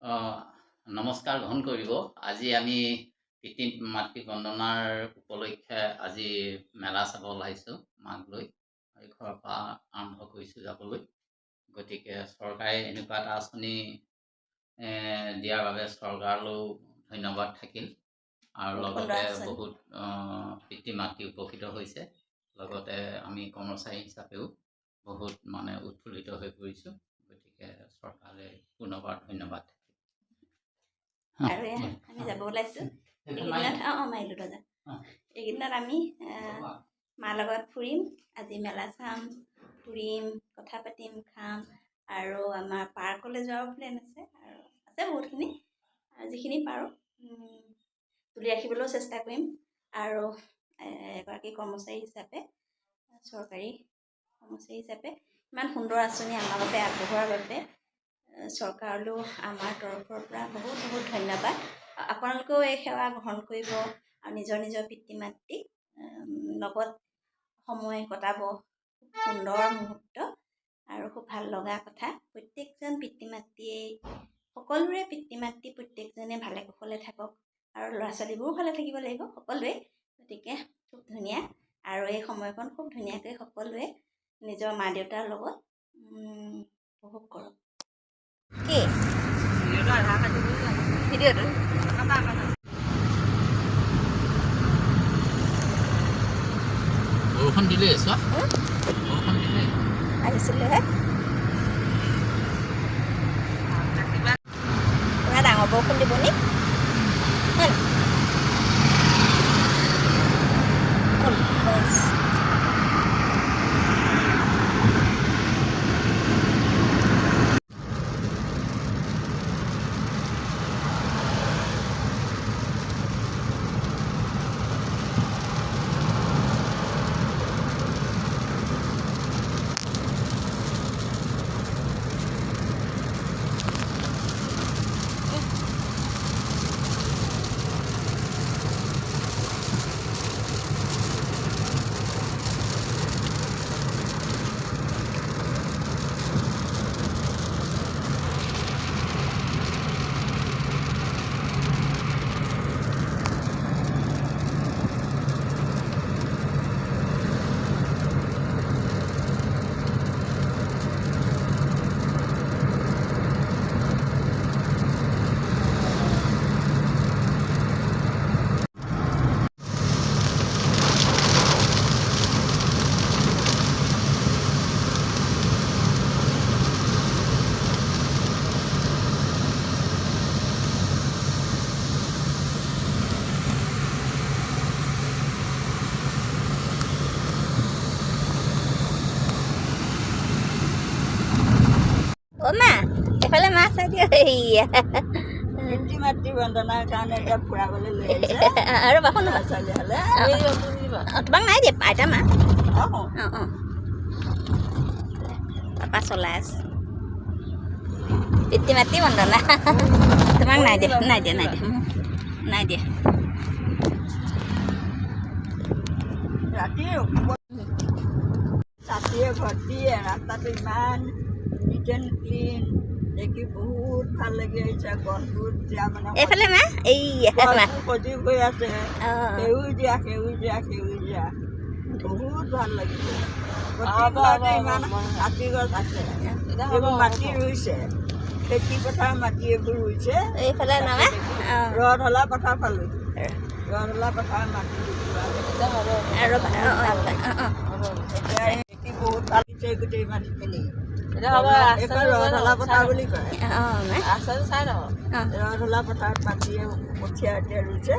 নমস্কাৰ গ্ৰহণ কৰিব। আজি আমি পিতৃ মাতৃ বন্দনাৰ উপলক্ষে আজি মেলা চাব ওলাইছোঁ মাক লৈ। এই ঘৰৰ পৰা আৰম্ভ কৰিছোঁ যাবলৈ। গতিকে চৰকাৰে এনেকুৱা এটা আঁচনি দিয়াৰ বাবে চৰকাৰলৈও ধন্যবাদ থাকিল আৰু লগতে বহুত পিতৃ মাতৃ উপকৃত হৈছে। লগতে আমি কৰ্মচাৰী হিচাপেও বহুত উৎফুল্লিত হৈ পৰিছোঁ। গতিকে চৰকাৰলৈ পুনৰবাৰ ধন্যবাদ। আৰু আমি যাব ওলাইছোঁ এইকেইদিনত এইকেইদিনত আমি মাৰ লগত ফুৰিম। আজি মেলা চাম, ফুৰিম, কথা পাতিম, খাম আৰু আমাৰ পাৰ্কলৈ যোৱাৰ প্লেন আছে আৰু আছে বহুতখিনি। যিখিনি পাৰোঁ তুলি ৰাখিবলৈও চেষ্টা কৰিম আৰু এগৰাকী কৰ্মচাৰী হিচাপে চৰকাৰী কৰ্মচাৰী হিচাপে ইমান সুন্দৰ আঁচনি আমাৰ বাবে আগবঢ়োৱাৰ বাবে চৰকাৰলৈও আমাৰ তৰফৰ পৰা বহুত বহুত ধন্যবাদ। আপোনালোকেও এই সেৱা গ্ৰহণ কৰিব আৰু নিজৰ নিজৰ পিতৃ মাতৃক লগত সময় কটাব। খুব সুন্দৰ মুহূৰ্ত আৰু খুব ভাল লগা কথা। প্ৰত্যেকজন পিতৃ মাতৃয়ে সকলোৰে পিতৃ মাতৃ প্ৰত্যেকজনে ভালে কুশলে থাকক আৰু ল'ৰা ছোৱালীবোৰো ভালে থাকিব লাগিব সকলোৱে। গতিকে খুব ধুনীয়া আৰু এই সময়কণ খুব ধুনীয়াকৈ সকলোৱে নিজৰ মা দেউতাৰ লগত উপভোগ কৰক। কি ভিডিঅ'টো বৰষুণ দিলে চোৱা, বৰষুণ দিলে আহিছিলেহে পুৰা ডাঙৰ বৰষুণ দিব নি? মা এফালে মাছ আছে পিতৃ মাতৃ বন্দনাৰ কাৰণে এতিয়া ফুৰাবলৈ লৈ আহিছে আৰু বাখন ল'ৰা ছোৱালী হ'লে তোমাক নাই দিয়ে আইতা মা অঁ পাপা চলাই আছে পিতৃ মাতৃ বন্দনা। তোমাক নাই দিয়ে নাই দিয়ে নাই দিয়ে নাই দিয়ে ৰাতিয়ে ভৰ্তি ৰাস্তাটো ইমান নিট এণ্ড ক্লিন দেখি বহুত ভাল লাগি আহিছে। গছবোৰ এতিয়া এইফালে মা এই সজীৱ হৈ আছে, সেউজীয়া সেউজীয়া সেউজীয়া বহুত ভাল লাগিছে। ইমান হাতী গছ আছে, এইবোৰ মাটি ৰুইছে, খেতি পথাৰ মাটি এইবোৰ ৰুইছে। এইফালে নামে ৰধলা পথাৰ পালোঁ, ৰধলা পথাৰ মাটি বহুত ভাল লাগিছে গোটেই মাটিখিনি। ৰধলা পথাৰ বুলি কয়। ৰধলা পথাৰত মাটিয়ে কঠীয়া এতিয়া ৰুইছে,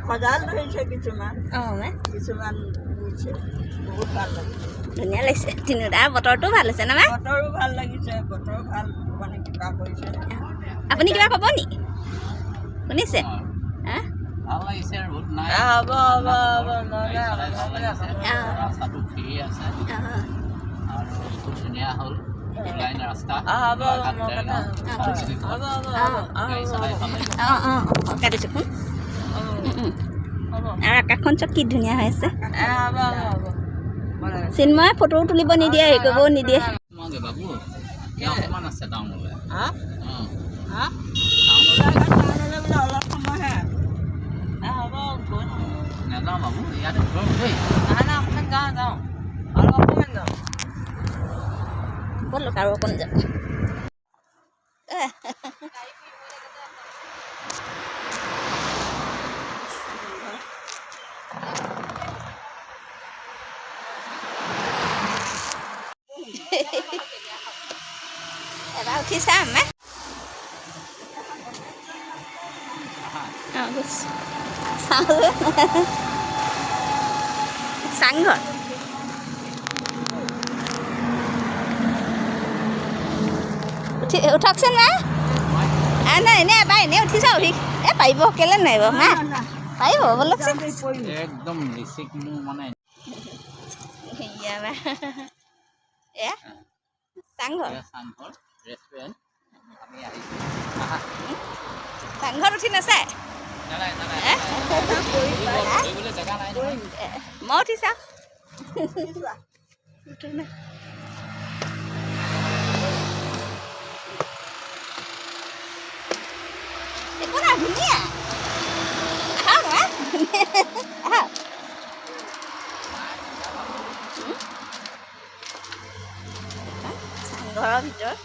সজাল ধৰিছে কিছুমান কিছুমান ৰুইছে। বহুত ভাল লাগিছে, ধুনীয়া লাগিছে তিনিওটা। বতৰটো ভাল হৈছে ন? বতৰো ভাল লাগিছে, বতৰ ভাল কিবা কৰিছে। আপুনি কিবা ক'ব নি? শুনিছে? ভাল লাগিছে আৰু ৰাস্তাটো ফ্ৰী আছে আৰু খুব ধুনীয়া হ'ল লাইন ৰাস্তা। আৰু আকাশখন চব কি ধুনীয়া হৈ আছে। চিন্ময় ফটো তুলিব নিদিয়ে, হেৰি কৰিব নিদিয়ে। বাবু অকণমান আছে টাউনলৈ। আৰু অকণ যাব এবাৰ উঠি চাম চাংঘৰ উঠকচোন মা নাই এনেই এবাৰ এনেই উঠি চাওঁ পাৰিব কেলৈ নোৱাৰিব মা পাৰিব ব'লকচোন একদম ৰিচিক মোৰ মানে এয়া চাংঘৰ চাংঘৰ ৰেষ্টুৰেণ্ট আমি আহিছোঁ চাংঘৰত উঠি নাচায় জেগা নাই মই উঠি চাওঁ একো নাই ধুনীয়া আহক মা আহক চাংঘৰৰ ভিতৰত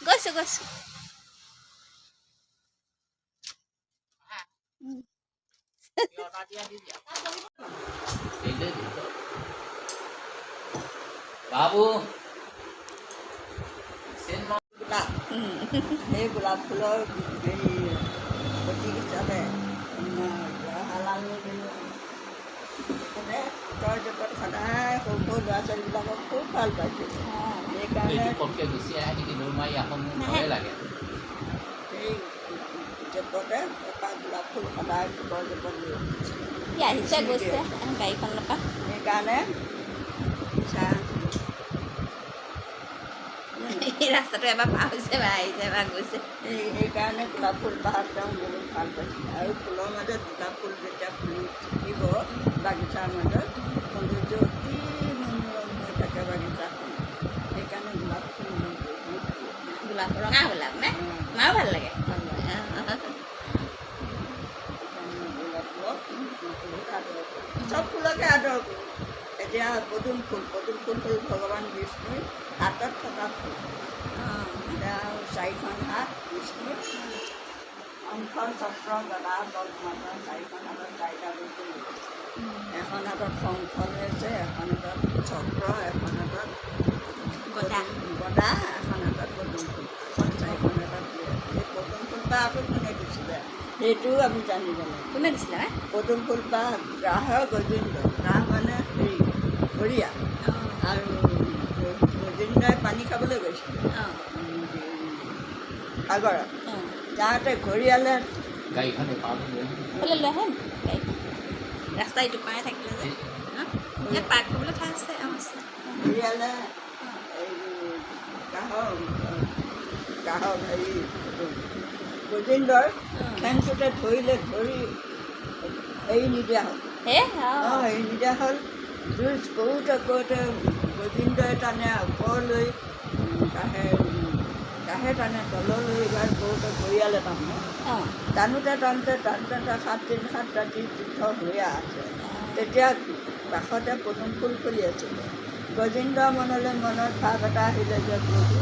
গৈছোঁ বাবু সেই গোলাপ ফুলৰ হেৰি প্ৰতীক হিচাপে উত্তৰ জগত সদায় সৰু সৰু ল'ৰা ছোৱালীবিলাকক খুব ভাল পাইছিল সেইকাৰণে গুচি আহে নেকি দৌৰ মাৰি আকৌ মোৰ ভয়ে লাগে সেই জেপতে এটা গোলাপ ফুল সদায় উত্তৰ জেপত লৈ আহিছে গৈছে গাড়ীখন নাপাওঁ সেইকাৰণে ৰাস্তাটো এবাৰ পাৰ হৈছে এবাৰ আহিছে এবাৰ গৈছে সেইকাৰণে গোলাপ ফুল পাহাৰত তেওঁ বহুত ভাল পাইছিল আৰু ফুলৰ মাজত গোলাপ ফুল যেতিয়া ফুলি থাকিব বাগিচাৰ মাজত সৌন্দৰ্য অতি মনোৰম হৈ থাকে বাগিচাখন সেইকাৰণে গোলাপ ফুল বহুত গোলাপ ৰঙা গোলাপ নে মাৰো ভাল লাগে ভাল লাগে গোলাপ ফুলক বহুত আদৰ কৰোঁ চব ফুলকে আদৰ কৰোঁ এতিয়া পদুম ফুল হ'ল ভগৱান বিষ্ণুৰ হাতত থকা ফুল তেওঁ 4খন হাত বিষ্ণুৰ শংখ চক্ৰ গদা পদ্মাসন 4খন হাতত 4টা বস্তু এখন হাতত শংখ লৈ আছে এখন হাতত চক্ৰ এখন হাতত গদা এখন হাতত পদুম ফুল 4খন হাতত লৈ আছে এই পদুম ফুল বা আকৌ কোনে দিছিলে সেইটোও আমি জানিব লাগে কোনে দিছিলে পদুম ফুল বা গ্ৰাহৰ গজেন্দ্ৰ গ্ৰাহ মানে হেৰি ঘৰিয়া আৰু গজেন্দ্ৰই পানী খাবলৈ গৈছিল সাগৰত যাওঁতে ঘৰিয়ালে গাড়ীখন লৈ আহে ৰাস্তা ইটো পাই থাকিলে যে ইয়াত পাৰ্ক কৰিবলৈ ঠাই আছে ঘৰিয়ালে গ্ৰাহক হেৰি গজেন্দ্ৰৰ ঠেংটোতে ধৰিলে ধৰি এৰি নিদিয়া হ'ল এৰি নিদিয়া হ'ল যুঁজ কৰোঁতে গজেন্দ্ৰই টানে ওপৰলৈ কাহে টানে তললৈ এবাৰ কৰোঁতে ঘৰিয়ালে টানোতে 7 ৰাতি তীৰ্থ হৈয়ে আছে তেতিয়া কাষতে পদুম ফুল ফুলি আছিলে গজেন্দ্ৰৰ মনত ভাৱ এটা আহিলে যে প্ৰভু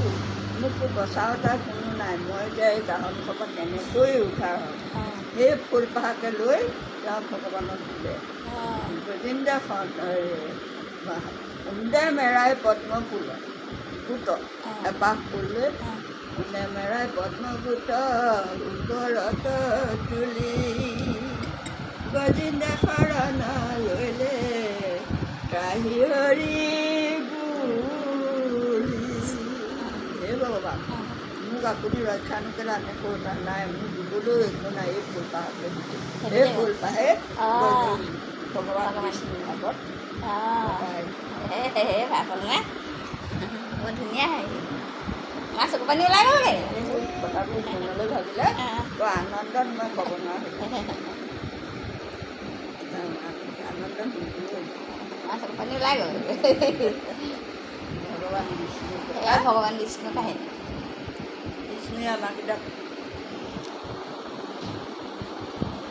মোকতো বচাওঁতা কোনো নাই মই এতিয়া এই গাহৰিসোপা কেনেকৈ উদ্ধাৰ হয় সেই ফুলপাহকে লৈ তেওঁ ভগৱানক দিলে গজেন্দ্ৰ সুন্দে মেৰাই পদ্ম ফুল গোট এপাহ ফুল লৈ সুন্দে মেৰাই পদ্ম গোট ওপৰত তুলি গজেন্দ্ৰ শৰণ লৈলে ত্ৰাহি হৰি হে ভগৱান মোক আপুনি ৰক্ষা নকৰিলে আনে কৰোঁতা নাই মোক দিবলৈও একো নাই এই ফুলপাহকে সেই ফুলপাহে ভগৱান বিষ্ণুৰ ভাগত ভাগল নে বৰ ধুনীয়া হেৰি মাছ চকু পানী ওলাই গ'লগৈ কথাবোৰ মনলৈ ভাবিলে বৰ আনন্দত মই ক'ব নোৱাৰোঁ আনন্দত মাছ চকু পানী ওলাই গ'ল ভগৱান বিষ্ণু ভগৱান বিষ্ণু কাহিনী বিষ্ণুৱে আমাকেইটাক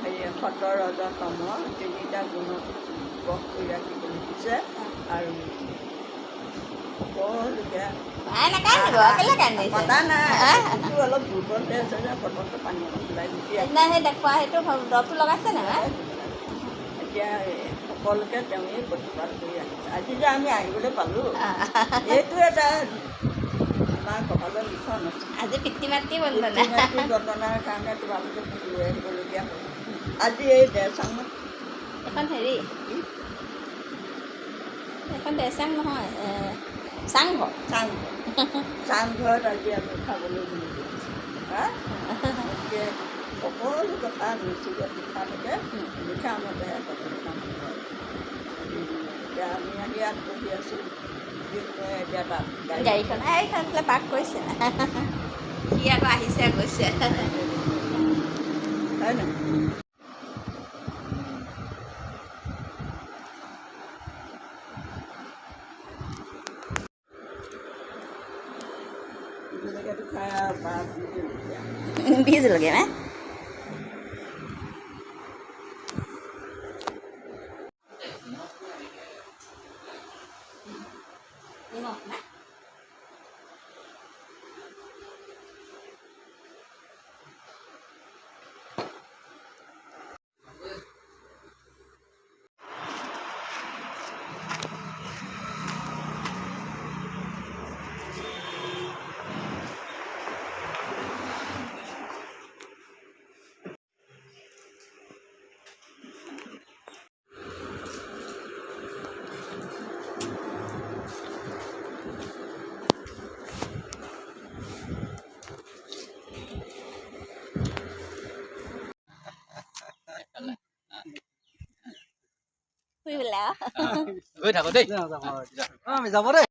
হেৰি সত ৰজ তম 3টা গুণত বস কৰি ৰাখিবলৈ দিছে আৰু সকলোকে মায়ে নাকান্দিব কেলৈ কান্দিছে কটা নাই কুকুৰটো অলপ দুৰ্বল হৈ আছে যে পটককৈ পানী অকণ ওলাই গুচি আহে সেইদিনা সেই দেখুওৱা সেইটো দৰৱটো লগাইছে নাই এতিয়া সকলোকে তেওঁৱেই প্ৰতিপাল কৰি আহিছে আজি যে আমি আহিবলৈ পালোঁ এইটো এটা আমাৰ কপালৰ লিখন আছে আজি পিতৃ মাতৃ বন্দনা পিতৃ বন্দনাৰ কাৰণে তোমালোকে লৈ আহিবলগীয়া হ'ল আজি এই দেৰচাঙত এখন হেৰি এখন দেৰচাং নহয় চাংঘৰ চাংঘৰত আজি আমি খাবলৈ বুলি গতিকে সকলো কথা মিচিলত লিখা থাকে লিখা মতেহে কথা কাম হয় এতিয়া আমি আহি ইয়াত বহি আছোঁ এতিয়া তাত গাড়ীখন এইখন বোলে পাৰ্ক কৰিছে সি আকৌ আহিছে গৈছে হয় নাই জলকীয়াটো খাই আৰু পাত বীজ লগে নে নিমখ না ফুৰিবলৈ গৈ থাকো দেই আমি যাব দেই